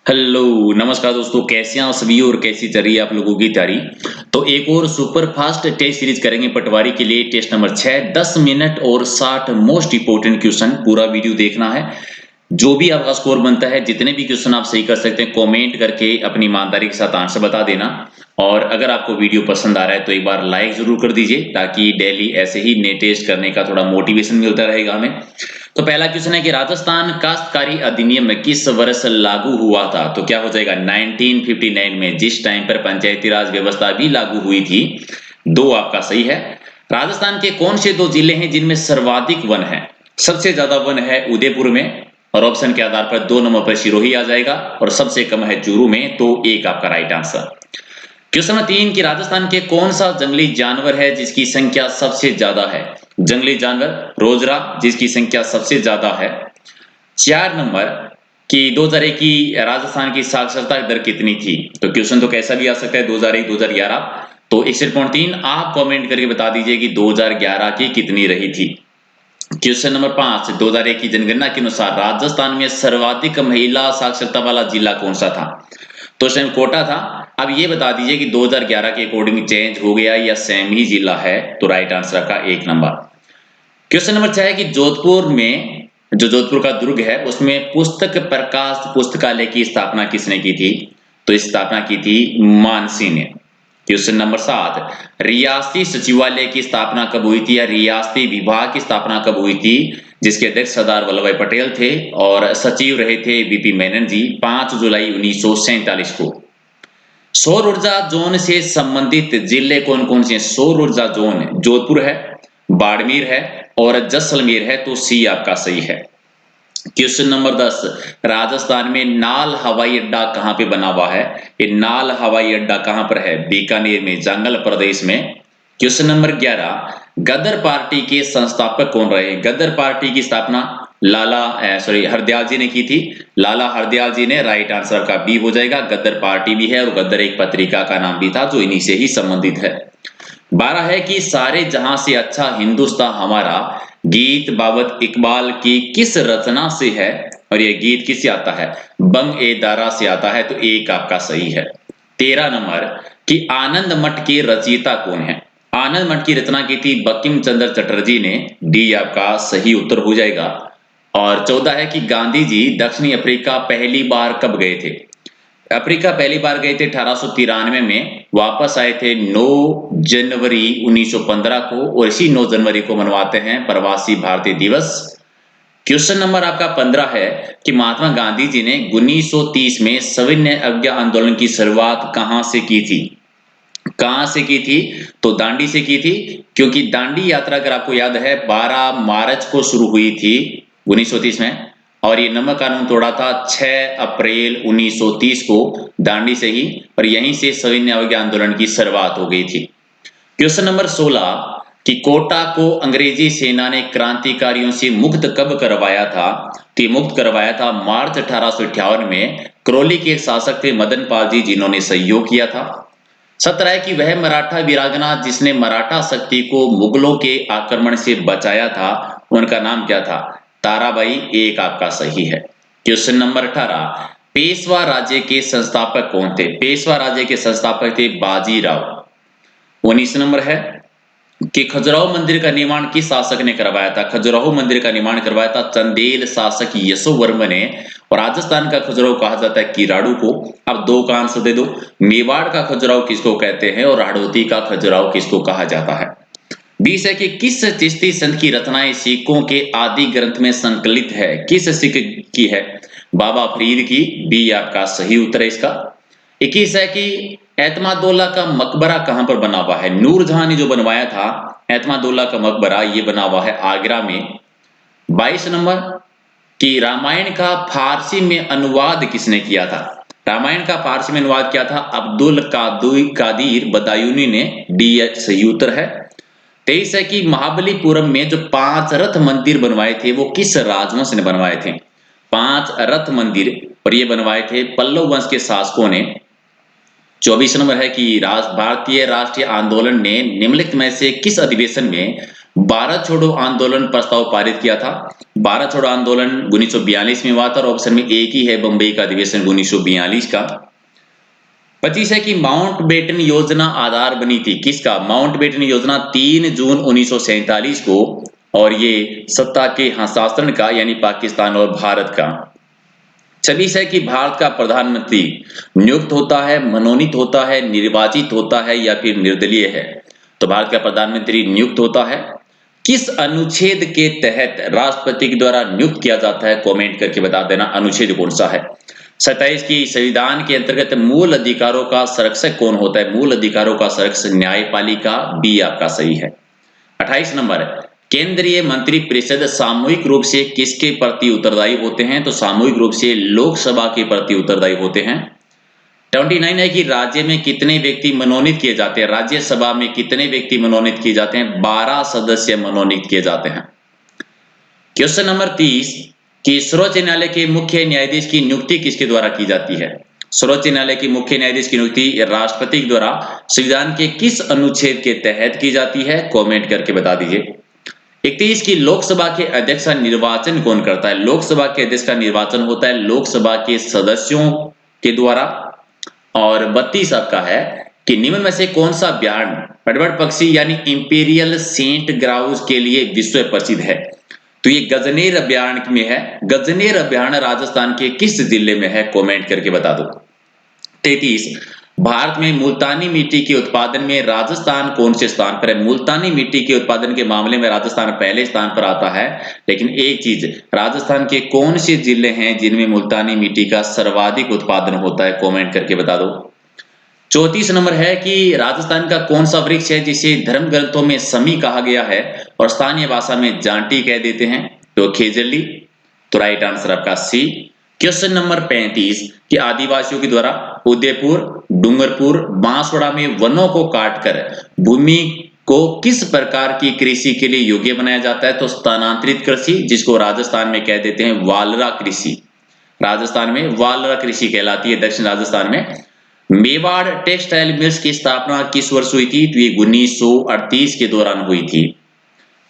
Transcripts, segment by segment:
Hello नमस्कार दोस्तों, कैसे हैं आप सभी और कैसी चल रही है आप लोगों की तैयारी। तो एक और सुपर फास्ट टेस्ट सीरीज करेंगे पटवारी के लिए। टेस्ट नंबर 6, 10 मिनट और 60 मोस्ट इंपोर्टेंट क्वेश्चन। पूरा वीडियो देखना है। जो भी आपका स्कोर बनता है, जितने भी क्वेश्चन आप सही कर सकते हैं, कमेंट करके अपनी ईमानदारी के साथ आंसर बता देना। और अगर आपको वीडियो पसंद आ रहा है तो एक बार लाइक जरूर कर दीजिए, ताकि डेली ऐसे ही नए टेस्ट करने का थोड़ा मोटिवेशन मिलता रहेगा हमें। तो पहला क्वेश्चन है कि राजस्थान काश्तकारी अधिनियम किस वर्ष लागू हुआ था। तो क्या हो जाएगा 1959 में, जिस टाइम पर पंचायती राज व्यवस्था भी लागू हुई थी। दो आपका सही है। राजस्थान के कौन से दो जिले हैं जिनमें सर्वाधिक वन है। सबसे ज्यादा वन है उदयपुर में, और ऑप्शन के आधार पर 2 नंबर पर सिरोही आ जाएगा, और सबसे कम है चूरू में, तो एक आपका राइट आंसर। क्वेश्चन नंबर 3 कि राजस्थान के कौन सा जंगली जानवर है जिसकी संख्या सबसे ज्यादा है। जंगली जानवर रोजरा, जिसकी संख्या सबसे ज्यादा है। 4 नंबर कि 2001 की राजस्थान की साक्षरता दर कितनी थी। तो क्वेश्चन तो कैसा भी आ सकता है, 2001 2011। तो 61.3 आप कमेंट करके बता दीजिए कि 2011 की कितनी रही थी। क्वेश्चन नंबर 5, 2001 की जनगणना के अनुसार राजस्थान में सर्वाधिक महिला साक्षरता वाला जिला कौन सा था। तो उस टाइम कोटा था। अब ये बता दीजिए कि 2011 के अकॉर्डिंग चेंज हो गया या सेम ही जिला है। तो राइट आंसर का 1 नंबर। क्वेश्चन नंबर 6 है कि जोधपुर में, जो जोधपुर का दुर्ग है, उसमें पुस्तक प्रकाश पुस्तकालय की स्थापना किसने की थी। तो स्थापना की थी मानसी ने। क्वेश्चन नंबर 7, रियासती सचिवालय की स्थापना कब हुई थी, या रियासती विभाग की स्थापना कब हुई थी, जिसके अध्यक्ष सरदार वल्लभ भाई पटेल थे और सचिव रहे थे बीपी मेनन जी, 5 जुलाई 1947 को। सौर ऊर्जा जोन से संबंधित जिले कौन कौन से हैं। सौर ऊर्जा जोन जोधपुर है, बाड़मेर है और जैसलमेर है, तो सी आपका सही है। क्वेश्चन नंबर 10, राजस्थान में नाल हवाई अड्डा कहां पे बना हुआ है। ये नाल हवाई अड्डा कहां पर है, बीकानेर में, जंगल प्रदेश में। क्वेश्चन नंबर 11, गदर पार्टी के संस्थापक कौन रहे। गदर पार्टी की स्थापना हरदयाल जी ने की थी। लाला हरदयाल जी ने। राइट आंसर का बी हो जाएगा। गदर पार्टी भी है और गदर एक पत्रिका का नाम भी था जो इन्हीं से ही संबंधित है। 12 है कि सारे जहां से अच्छा हिंदुस्तान हमारा गीत बाबत इकबाल की किस रचना से है, और यह गीत किससे आता है, बंग ए दारा से आता है, तो एक आपका सही है। 13 नंबर कि आनंद मठ के रचयिता कौन है। आनंद मठ की रचना की थी बंकिम चंद्र चटर्जी ने। डी आपका सही उत्तर हो जाएगा। और 14 है कि गांधी जी दक्षिणी अफ्रीका पहली बार कब गए थे। अफ्रीका पहली बार गए थे 1893 में, वापस आए थे 9 जनवरी 1915 को, और इसी 9 जनवरी को मनवाते हैं प्रवासी भारतीय दिवस। क्वेश्चन नंबर आपका 15 है कि महात्मा गांधी जी ने 1930 में सविनय अवज्ञा आंदोलन की शुरुआत कहां से की थी। कहां से की थी, तो दांडी से की थी, क्योंकि दांडी यात्रा अगर आपको याद है 12 मार्च को शुरू हुई थी 1930 में, और ये नमक कानून तोड़ा था 6 अप्रैल 1930 को, दांडी से ही, और यहीं से सविनय अवज्ञा आंदोलन की शुरुआत हो गई थी। क्वेश्चन नंबर 16 कि कोटा को अंग्रेजी सेना ने क्रांतिकारियों से मुक्त कब करवाया था। तो ये मुक्त करवाया था मार्च 1858 में। करौली के एक शासक थे मदन पाल जी, जिन्होंने सहयोग किया था। 17 है कि वह मराठा वीरांगना जिसने मराठा शक्ति को मुगलों के आक्रमण से बचाया था, उनका नाम क्या था। ताराबाई। एक आपका सही है। क्वेश्चन नंबर 18, पेशवा राज्य के संस्थापक कौन थे। पेशवा राज्य के संस्थापक थे बाजीराव। 19 नंबर है कि खजुराहो मंदिर का निर्माण किस शासक ने करवाया था। खजुराहो मंदिर का निर्माण करवाया था चंदेल शासक यशोवर्मन ने। और राजस्थान का खजुराहो कहा जाता है किराड़ू को। अब दो का आंसर दे दो, मेवाड़ का खजुराहो किसको कहते हैं और हाड़ौती का खजुराहो किसको कहा जाता है। 20 है कि किस चिश्ती संत की रचनाएं सिखों के आदि ग्रंथ में संकलित है। किस सिख की है, बाबा फरीद की। बी आपका सही उत्तर है इसका। 21 है कि एतमादुल्ला का मकबरा कहां पर बना हुआ है। नूरजहां ने जो बनवाया था एतमादुल्ला का मकबरा, ये बना हुआ है आगरा में। 22 नंबर कि रामायण का फारसी में अनुवाद किसने किया था। रामायण का फारसी में अनुवाद किया था अब्दुल कादिर बदायूनी ने। डी सही उत्तर है। 23 है कि महाबलीपुरम में जो 5 रथ मंदिर बनवाए थे वो किस राजवंश ने बनवाए थे। 5 रथ मंदिर, और ये बनवाए थे पल्लव वंश के शासकों ने। 24 नंबर है कि भारतीय राष्ट्रीय आंदोलन ने निम्नलिखित में से किस अधिवेशन में भारत छोड़ो आंदोलन प्रस्ताव पारित किया था? भारत छोड़ो आंदोलन 1942 में हुआ था और ऑप्शन में एक ही है, बंबई का अधिवेशन 1942 का। 25 है कि माउंटबेटन योजना आधार बनी थी किसका? माउंटबेटन योजना 3 जून 1947 को, और ये सत्ता के हस्तांतरण का यानी पाकिस्तान और भारत का। 26 है कि भारत का प्रधानमंत्री नियुक्त होता है, मनोनीत होता है, निर्वाचित होता है या फिर निर्दलीय है? तो भारत का प्रधानमंत्री नियुक्त होता है। किस अनुच्छेद के तहत राष्ट्रपति के द्वारा नियुक्त किया जाता है? कमेंट करके बता देना अनुच्छेद कौन सा है। 27 की संविधान के अंतर्गत मूल अधिकारों का संरक्षक कौन होता है? मूल अधिकारों का संरक्षक न्यायपालिका, बी आपका सही है। 28 नंबर, केंद्रीय मंत्रिपरिषद सामूहिक रूप से किसके प्रति उत्तरदायी होते हैं? तो सामूहिक रूप से लोकसभा के प्रति उत्तरदायी होते हैं। 29 है कि राज्य में कितने व्यक्ति मनोनीत किए जाते हैं? राज्यसभा में कितने व्यक्ति मनोनीत किए जाते हैं? 12 सदस्य मनोनीत किए जाते हैं। क्वेश्चन नंबर 30 कि सर्वोच्च न्यायालय के मुख्य न्यायाधीश की नियुक्ति किसके द्वारा की जाती है? सर्वोच्च न्यायालय के मुख्य न्यायाधीश की नियुक्ति राष्ट्रपति के द्वारा संविधान के किस अनुच्छेद के तहत की जाती है? कमेंट करके बता दीजिए। 31 की लोकसभा के अध्यक्ष का निर्वाचन कौन करता है? लोकसभा के अध्यक्ष का निर्वाचन होता है लोकसभा के सदस्यों के द्वारा। और 32 आपका है कि निम्न में से कौन सा अभ्यारण्य एडवर्ड पक्षी यानी इंपीरियल सेंट ग्राउज के लिए विश्व प्रसिद्ध है? तो ये गजनेर अभ्यारण्य में है। गजनेर अभ्यारण्य राजस्थान के किस जिले में है? कमेंट करके बता दो। 33 भारत में मुल्तानी मिट्टी के उत्पादन में राजस्थान कौन से स्थान पर है? मुल्तानी मिट्टी के उत्पादन के मामले में राजस्थान पहले स्थान पर आता है, लेकिन एक चीज, राजस्थान के कौन से जिले हैं जिनमें मुल्तानी मिट्टी का सर्वाधिक उत्पादन होता है? कमेंट करके बता दो। 34 नंबर है कि राजस्थान का कौन सा वृक्ष है जिसे धर्म ग्रंथों में समी कहा गया है और स्थानीय भाषा में जांटी कह देते हैं? तो खेजली। तो राइट आंसर आपका सी। क्वेश्चन नंबर 35 कि आदिवासियों के द्वारा उदयपुर, डूंगरपुर, बांसवाड़ा में वनों को काटकर भूमि को किस प्रकार की कृषि के लिए योग्य बनाया जाता है? तो स्थानांतरित कृषि, जिसको राजस्थान में कह देते हैं वालरा कृषि। राजस्थान में वालरा कृषि कहलाती है, दक्षिण राजस्थान में। मेवाड़ टेक्सटाइल मिल्स की स्थापना किस वर्ष हुई थी? तो ये 1938 के दौरान हुई थी।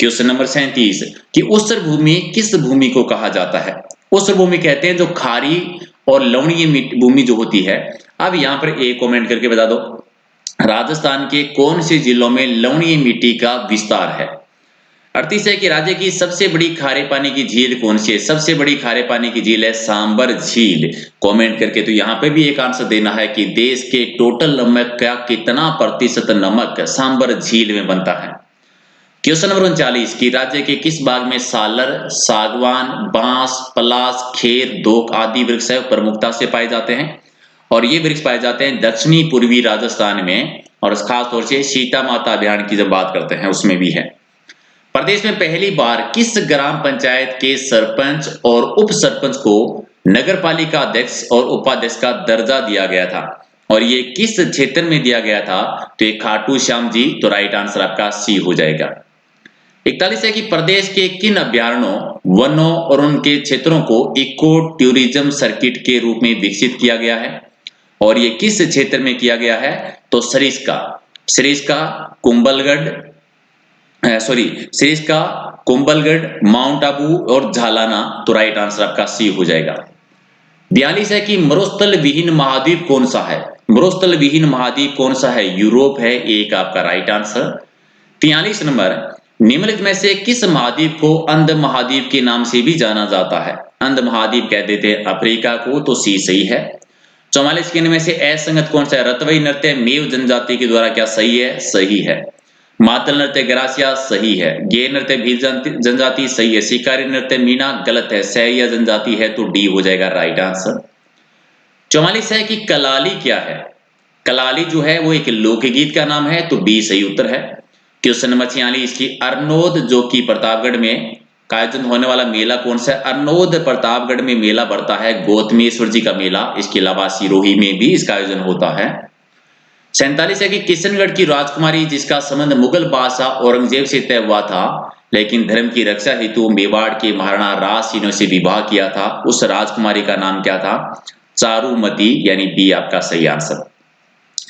क्वेश्चन नंबर 37 कि ऊसर भूमि किस भूमि को कहा जाता है? ऊसर भूमि कहते हैं जो खारी और लवणीय भूमि जो होती है। अब यहां पर एक कमेंट करके बता दो, राजस्थान के कौन से जिलों में लवणीय मिट्टी का विस्तार है? 38 है कि राज्य की सबसे बड़ी खारे पानी की झील कौन सी है? सबसे बड़ी खारे पानी की झील है सांबर झील। कमेंट करके तो यहाँ पे भी एक आंसर देना है कि देश के टोटल नमक का कितना प्रतिशत नमक सांबर झील में बनता है। क्वेश्चन नंबर 39 कि राज्य के किस भाग में सालर, सागवान, बांस, पलास, खेर, दोक आदि वृक्ष प्रमुखता से पाए जाते हैं? और ये वृक्ष पाए जाते हैं दक्षिणी पूर्वी राजस्थान में, और खास तौर से सीता माता अभियान की जब बात करते हैं उसमें भी है। प्रदेश में पहली बार किस ग्राम पंचायत के सरपंच और उप सरपंच को नगरपालिका अध्यक्ष और उपाध्यक्ष का दर्जा दिया गया था? और ये किस क्षेत्र में दिया गया था? तो ये खाटू श्याम जी। तो राइट आंसर आपका सी हो जाएगा। 41 है कि प्रदेश के किन अभ्यारण्यों, वनों और उनके क्षेत्रों को इको टूरिज्म सर्किट के रूप में विकसित किया गया है? और ये किस क्षेत्र में किया गया है? तो सरिस्का, कुंभलगढ़, सरिस्का, कुंभलगढ़, माउंट आबू और झालाना। तो राइट आंसर आपका सी हो जाएगा। 42 है कि मरुस्थल विहीन महाद्वीप कौन सा है? मरुस्थल विहीन महाद्वीप कौन सा है? यूरोप है, एक आपका राइट आंसर। 43 नंबर, निम्नलिखित में से किस महाद्वीप को अंध महाद्वीप के नाम से भी जाना जाता है? अंध महाद्वीप कह देते हैं अफ्रीका को। तो सी सही है। 44 के में से असंगत कौन सा है? रतवई नृत्य मेव जनजाति के द्वारा क्या सही है? सही है। मातल नृत्य ग्रासिया सही है। गे नृत्य भील जनजाति सही है। शिकारी नृत्य मीना गलत है। सहरिया जनजाति है, तो डी हो जाएगा राइट आंसर। 44 है कि कलाली क्या है? कलाली जो है वो एक लोकगीत का नाम है, तो बी सही उत्तर है। क्वेश्चन नंबर 46 की अर्नोद जो कि प्रतापगढ़ में आयोजन होने वाला मेला कौन सा है? अर्नोद प्रतापगढ़ में मेला बढ़ता है गौतमेश्वर जी का मेला। इसके अलावा सिरोही में भी इसका आयोजन होता है। 47 है कि किशनगढ़ की राजकुमारी जिसका संबंध मुगल बादशाह औरंगजेब से तय हुआ था, लेकिन धर्म की रक्षा हेतु मेवाड़ के महाराणा राज सिंह से विवाह किया था, उस राजकुमारी का नाम क्या था? चारुमती, यानी बी आपका सही आंसर।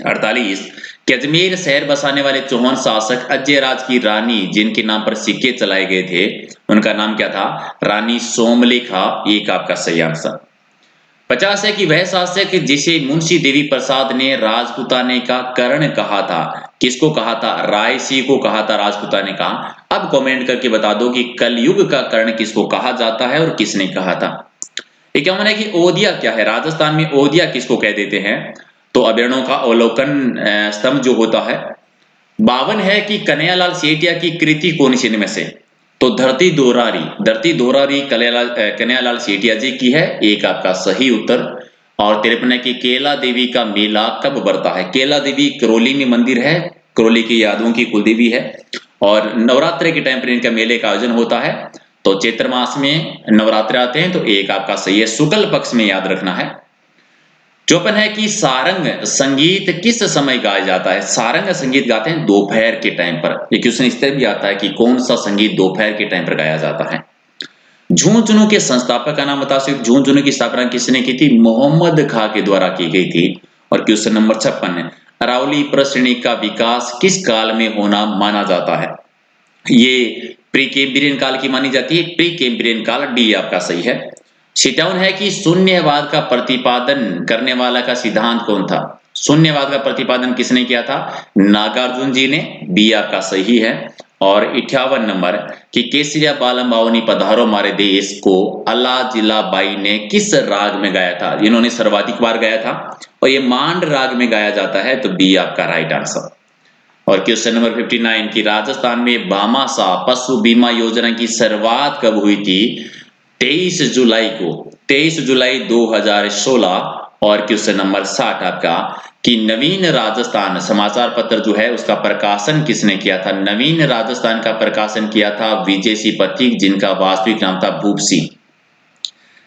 48 कि अजमेर शहर बसाने वाले चौहान शासक अजय राज की रानी जिनके नाम पर सिक्के चलाए गए थे उनका नाम क्या था? रानी सोमलेखा। एक आपका सही आंसर। 50 है कि वह शासक जिसे मुंशी देवी प्रसाद ने राजपुताने का कर्ण कहा था, किसको कहा था? रायसी को कहा था राजपुताने का। अब कमेंट करके बता दो कि कलयुग का कर्ण किसको कहा जाता है और किसने कहा था। 51 है कि ओदिया क्या है? राजस्थान में ओदिया किसको कह देते हैं? तो अवैरणों का अवलोकन स्तंभ जो होता है। 52 है कि कन्हैयालाल सेठिया की कृति कौन सी इनमें से? तो धरती दोहरारी कन्हैयालाल सेठिया जी की है। एक आपका सही उत्तर। और 53 है कि केला देवी का मेला कब बढ़ता है? केला देवी करौली में मंदिर है, करौली की यादवों की कुलदेवी है और नवरात्रि के टाइम पर इनका मेले का आयोजन होता है। तो चैत्र मास में नवरात्रि आते हैं। तो एक आपका सही है, शुक्ल पक्ष में याद रखना है। 54 है कि सारंग संगीत किस समय गाया जाता है? सारंग संगीत गाते हैं दोपहर के टाइम पर। ये क्वेश्चन इस तरह भी आता है कि कौन सा संगीत दोपहर के टाइम पर गाया जाता है। झुंझुनू के संस्थापक का नाम बता सकते? झुंझुनू की स्थापना किसने की थी? मोहम्मद खां के द्वारा की गई थी। और क्वेश्चन नंबर 56 अरावली प्रश्रेणी का विकास किस काल में होना माना जाता है? ये प्री कैम्ब्रियन काल की मानी जाती है। प्री कैम्ब्रियन काल, डी आपका सही है। 57 है कि शून्यवाद का प्रतिपादन करने वाला का सिद्धांत कौन था? शून्यवाद का प्रतिपादन किसने किया था? नागार्जुन जी ने। बी आपका सही है। और 58 नंबर कि केसरिया बालम बावनी पधारो मारे देश को अल्लाह जिला बाई ने किस राग में गाया था? इन्होंने सर्वाधिक बार गाया था और ये मांड राग में गाया जाता है। तो बी आपका राइट आंसर। और क्वेश्चन नंबर 59 की राजस्थान में भामाशाह पशु बीमा योजना की शुरुआत कब हुई थी? 23 जुलाई को, 23 जुलाई 2016। और क्वेश्चन नंबर 60 आपका कि नवीन राजस्थान समाचार पत्र जो है उसका प्रकाशन किसने किया था? नवीन राजस्थान का प्रकाशन किया था विजय सिंह पथिक, जिनका वास्तविक नाम था भूप सिंह।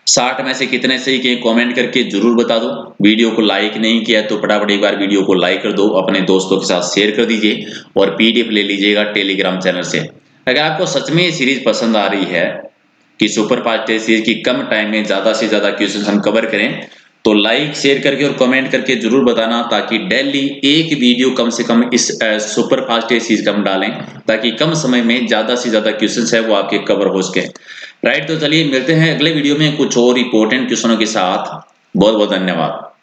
60 में से कितने सही किए कमेंट करके जरूर बता दो। वीडियो को लाइक नहीं किया तो फटाफट एक बार वीडियो को लाइक कर दो, अपने दोस्तों के साथ शेयर कर दीजिए और पीडीएफ ले लीजिएगा टेलीग्राम चैनल से। अगर आपको सच में ये सीरीज पसंद आ रही है कि सुपर फास्ट टेस्ट सीरीज की कम टाइम में ज्यादा से ज्यादा क्वेश्चन हम कवर करें तो लाइक शेयर करके और कमेंट करके जरूर बताना, ताकि डेली एक वीडियो कम से कम इस सुपर फास्ट टेस्ट सीरीज का हम डालें, ताकि कम समय में ज्यादा से ज्यादा क्वेश्चंस है वो आपके कवर हो सके। राइट, तो चलिए मिलते हैं अगले वीडियो में कुछ और इंपॉर्टेंट क्वेश्चनों के साथ। बहुत बहुत धन्यवाद।